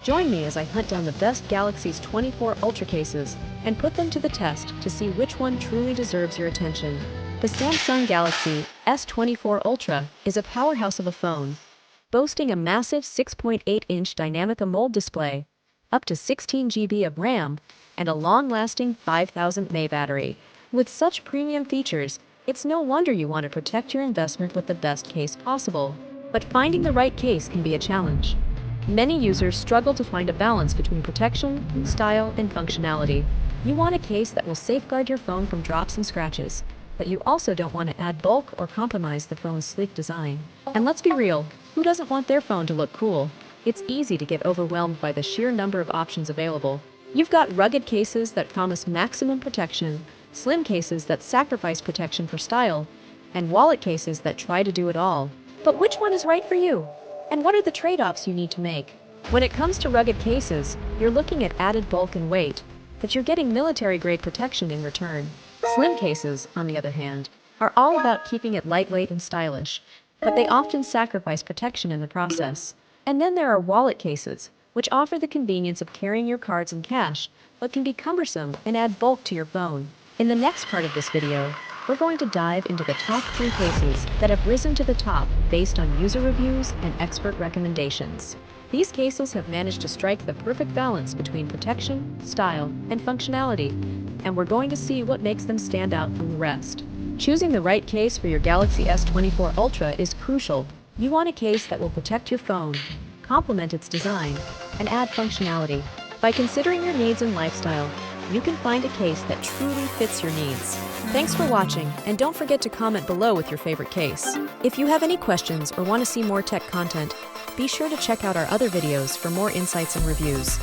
Join me as I hunt down the best Galaxy S24 Ultra cases and put them to the test to see which one truly deserves your attention. The Samsung Galaxy S24 Ultra is a powerhouse of a phone, boasting a massive 6.8-inch dynamic AMOLED display, up to 16 GB of RAM, and a long-lasting 5,000 mAh battery. With such premium features, it's no wonder you want to protect your investment with the best case possible. But finding the right case can be a challenge. Many users struggle to find a balance between protection, style, and functionality. You want a case that will safeguard your phone from drops and scratches, but you also don't want to add bulk or compromise the phone's sleek design. And let's be real, who doesn't want their phone to look cool? It's easy to get overwhelmed by the sheer number of options available. You've got rugged cases that promise maximum protection, slim cases that sacrifice protection for style, and wallet cases that try to do it all. But which one is right for you? And what are the trade-offs you need to make? When it comes to rugged cases, you're looking at added bulk and weight, but you're getting military-grade protection in return. Slim cases, on the other hand, are all about keeping it lightweight and stylish, but they often sacrifice protection in the process. And then there are wallet cases, which offer the convenience of carrying your cards and cash, but can be cumbersome and add bulk to your phone. In the next part of this video, we're going to dive into the top 3 cases that have risen to the top based on user reviews and expert recommendations. These cases have managed to strike the perfect balance between protection, style, and functionality, and we're going to see what makes them stand out from the rest. Choosing the right case for your Galaxy S24 Ultra is crucial. You want a case that will protect your phone, complement its design, and add functionality. By considering your needs and lifestyle, you can find a case that truly fits your needs. Thanks for watching, and don't forget to comment below with your favorite case. If you have any questions or want to see more tech content, be sure to check out our other videos for more insights and reviews.